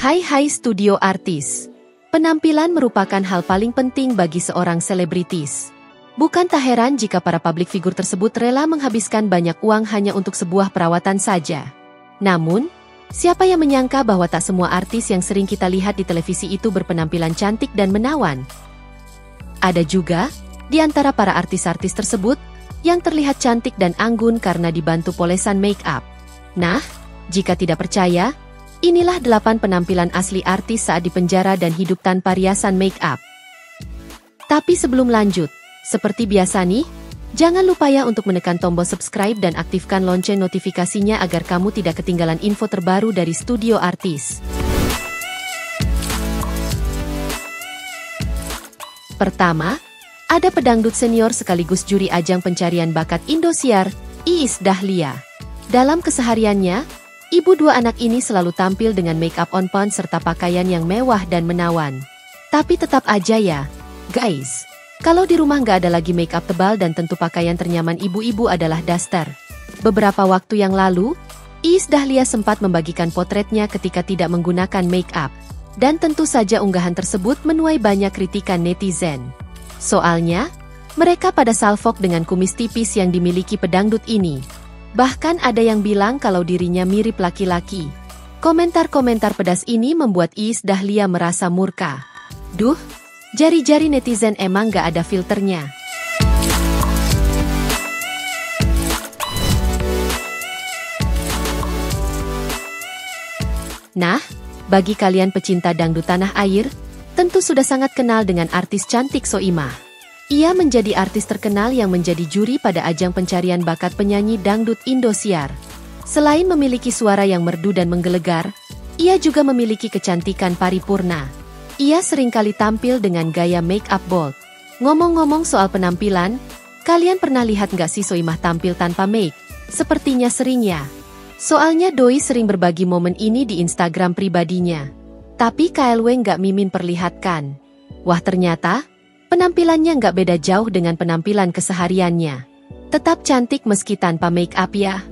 Hai studio artis. Penampilan merupakan hal paling penting bagi seorang selebritis. Bukan tak heran jika para publik figur tersebut rela menghabiskan banyak uang hanya untuk sebuah perawatan saja. Namun, siapa yang menyangka bahwa tak semua artis yang sering kita lihat di televisi itu berpenampilan cantik dan menawan? Ada juga, di antara para artis-artis tersebut, yang terlihat cantik dan anggun karena dibantu polesan make-up. Nah, jika tidak percaya, inilah 8 penampilan asli artis saat dipenjara dan hidup tanpa riasan make-up. Tapi sebelum lanjut, seperti biasa nih, jangan lupa ya untuk menekan tombol subscribe dan aktifkan lonceng notifikasinya agar kamu tidak ketinggalan info terbaru dari studio artis. Pertama, ada pedangdut senior sekaligus juri ajang pencarian bakat Indosiar, Iis Dahlia. Dalam kesehariannya, ibu dua anak ini selalu tampil dengan make-up on point serta pakaian yang mewah dan menawan. Tapi tetap aja ya, guys, kalau di rumah nggak ada lagi make-up tebal dan tentu pakaian ternyaman ibu-ibu adalah daster. Beberapa waktu yang lalu, Iis Dahlia sempat membagikan potretnya ketika tidak menggunakan make-up. Dan tentu saja unggahan tersebut menuai banyak kritikan netizen. Soalnya, mereka pada salfok dengan kumis tipis yang dimiliki pedangdut ini. Bahkan ada yang bilang kalau dirinya mirip laki-laki. Komentar-komentar pedas ini membuat Iis Dahlia merasa murka. Duh, jari-jari netizen emang gak ada filternya. Nah, bagi kalian pecinta dangdut tanah air, tentu sudah sangat kenal dengan artis cantik Soimah. Ia menjadi artis terkenal yang menjadi juri pada ajang pencarian bakat penyanyi dangdut Indosiar. Selain memiliki suara yang merdu dan menggelegar, ia juga memiliki kecantikan paripurna. Ia seringkali tampil dengan gaya make-up bold. Ngomong-ngomong soal penampilan, kalian pernah lihat nggak sih Soimah tampil tanpa make? Sepertinya sering ya. Soalnya Doi sering berbagi momen ini di Instagram pribadinya. Tapi KLW nggak mimin perlihatkan. Wah ternyata, penampilannya nggak beda jauh dengan penampilan kesehariannya. Tetap cantik meski tanpa make up ya.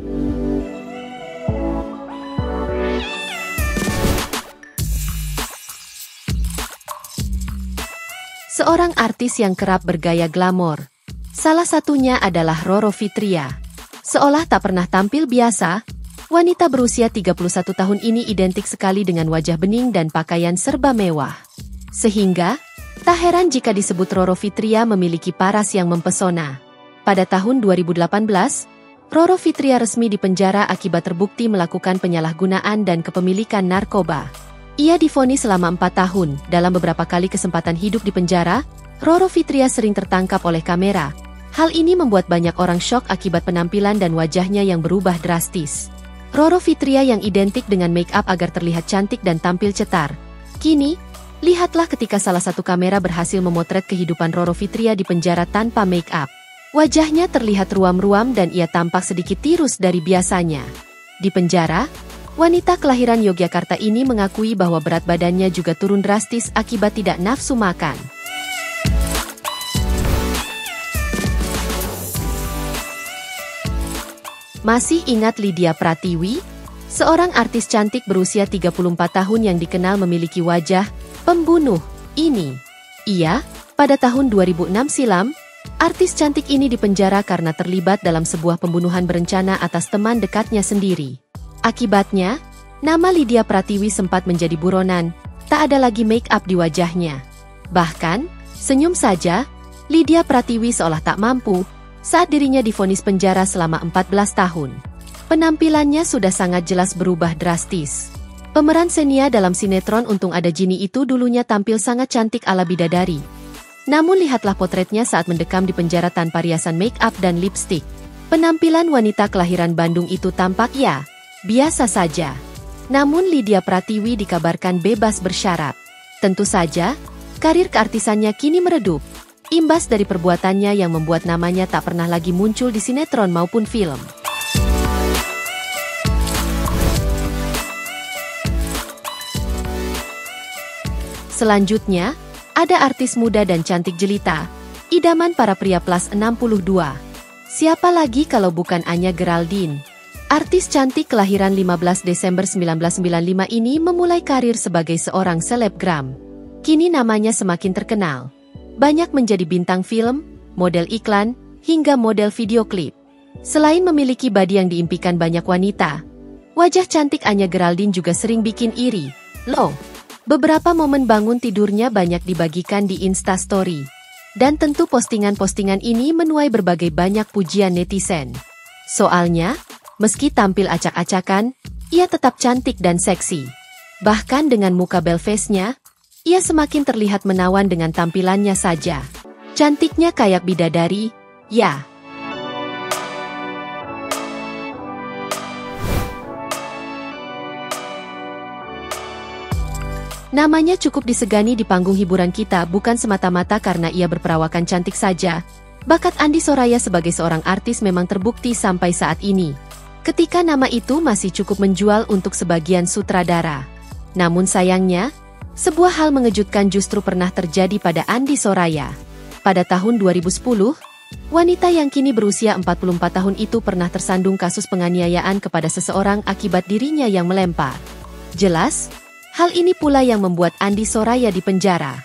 Seorang artis yang kerap bergaya glamor. Salah satunya adalah Roro Fitria. Seolah tak pernah tampil biasa, wanita berusia 31 tahun ini identik sekali dengan wajah bening dan pakaian serba mewah. Sehingga, tak heran jika disebut Roro Fitria memiliki paras yang mempesona. Pada tahun 2018, Roro Fitria resmi dipenjara akibat terbukti melakukan penyalahgunaan dan kepemilikan narkoba. Ia divonis selama 4 tahun. Dalam beberapa kali kesempatan hidup di penjara, Roro Fitria sering tertangkap oleh kamera. Hal ini membuat banyak orang syok akibat penampilan dan wajahnya yang berubah drastis. Roro Fitria yang identik dengan make-up agar terlihat cantik dan tampil cetar. Kini, lihatlah ketika salah satu kamera berhasil memotret kehidupan Roro Fitria di penjara tanpa make-up. Wajahnya terlihat ruam-ruam dan ia tampak sedikit tirus dari biasanya. Di penjara, wanita kelahiran Yogyakarta ini mengakui bahwa berat badannya juga turun drastis akibat tidak nafsu makan. Masih ingat Lydia Pratiwi? Seorang artis cantik berusia 34 tahun yang dikenal memiliki wajah pembunuh ini. Ia, pada tahun 2006 silam, artis cantik ini dipenjara karena terlibat dalam sebuah pembunuhan berencana atas teman dekatnya sendiri. Akibatnya, nama Lydia Pratiwi sempat menjadi buronan, tak ada lagi make-up di wajahnya. Bahkan, senyum saja, Lydia Pratiwi seolah tak mampu, saat dirinya divonis penjara selama 14 tahun. Penampilannya sudah sangat jelas berubah drastis. Pemeran Xenia dalam sinetron Untung Ada Jini itu dulunya tampil sangat cantik ala bidadari. Namun lihatlah potretnya saat mendekam di penjara tanpa riasan make-up dan lipstik. Penampilan wanita kelahiran Bandung itu tampak ya, biasa saja. Namun Lydia Pratiwi dikabarkan bebas bersyarat. Tentu saja, karir keartisannya kini meredup. Imbas dari perbuatannya yang membuat namanya tak pernah lagi muncul di sinetron maupun film. Selanjutnya, ada artis muda dan cantik jelita, idaman para pria plus 62. Siapa lagi kalau bukan Anya Geraldine? Artis cantik kelahiran 15 Desember 1995 ini memulai karir sebagai seorang selebgram. Kini namanya semakin terkenal. Banyak menjadi bintang film, model iklan, hingga model video klip. Selain memiliki body yang diimpikan banyak wanita, wajah cantik Anya Geraldine juga sering bikin iri. Loh, beberapa momen bangun tidurnya banyak dibagikan di Instastory. Dan tentu postingan-postingan ini menuai berbagai banyak pujian netizen. Soalnya, meski tampil acak-acakan, ia tetap cantik dan seksi. Bahkan dengan muka belface-nya, ia semakin terlihat menawan dengan tampilannya saja. Cantiknya kayak bidadari, ya. Namanya cukup disegani di panggung hiburan kita bukan semata-mata karena ia berperawakan cantik saja. Bakat Andi Soraya sebagai seorang artis memang terbukti sampai saat ini. Ketika nama itu masih cukup menjual untuk sebagian sutradara. Namun sayangnya, sebuah hal mengejutkan justru pernah terjadi pada Andi Soraya. Pada tahun 2010, wanita yang kini berusia 44 tahun itu pernah tersandung kasus penganiayaan kepada seseorang akibat dirinya yang melempar. Jelas, hal ini pula yang membuat Andi Soraya dipenjara.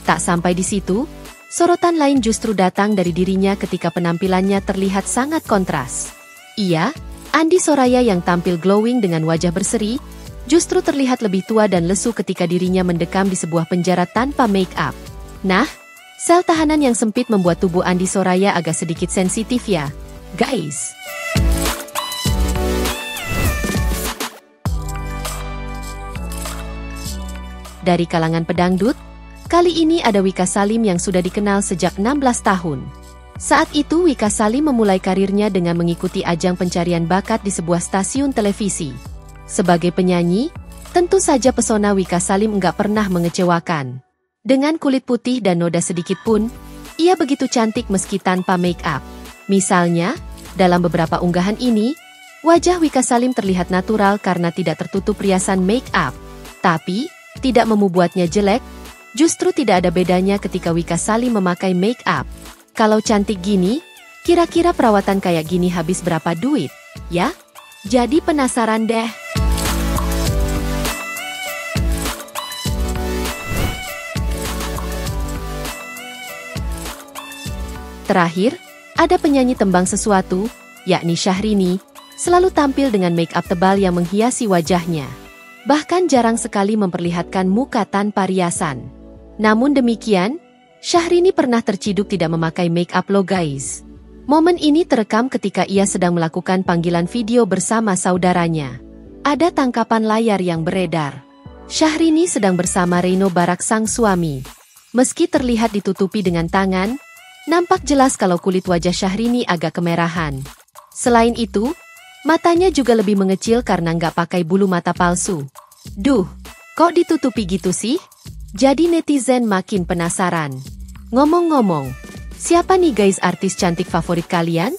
Tak sampai di situ, sorotan lain justru datang dari dirinya ketika penampilannya terlihat sangat kontras. Ia, Andi Soraya yang tampil glowing dengan wajah berseri, justru terlihat lebih tua dan lesu ketika dirinya mendekam di sebuah penjara tanpa make up. Nah, sel tahanan yang sempit membuat tubuh Andi Soraya agak sedikit sensitif ya, guys. Dari kalangan pedangdut, kali ini ada Wika Salim yang sudah dikenal sejak 16 tahun. Saat itu Wika Salim memulai karirnya dengan mengikuti ajang pencarian bakat di sebuah stasiun televisi. Sebagai penyanyi, tentu saja pesona Wika Salim nggak pernah mengecewakan. Dengan kulit putih dan noda sedikit pun, ia begitu cantik meski tanpa make up. Misalnya, dalam beberapa unggahan ini, wajah Wika Salim terlihat natural karena tidak tertutup riasan make up. Tapi, tidak membuatnya jelek, justru tidak ada bedanya ketika Wika Salim memakai make up. Kalau cantik gini, kira-kira perawatan kayak gini habis berapa duit, ya? Jadi penasaran deh. Terakhir, ada penyanyi tembang sesuatu, yakni Syahrini, selalu tampil dengan make-up tebal yang menghiasi wajahnya. Bahkan jarang sekali memperlihatkan muka tanpa riasan. Namun demikian, Syahrini pernah terciduk tidak memakai make-up loh guys. Momen ini terekam ketika ia sedang melakukan panggilan video bersama saudaranya. Ada tangkapan layar yang beredar. Syahrini sedang bersama Reno Barak sang suami. Meski terlihat ditutupi dengan tangan, nampak jelas kalau kulit wajah Syahrini agak kemerahan. Selain itu, matanya juga lebih mengecil karena nggak pakai bulu mata palsu. Duh, kok ditutupi gitu sih? Jadi netizen makin penasaran. Ngomong-ngomong, siapa nih guys artis cantik favorit kalian?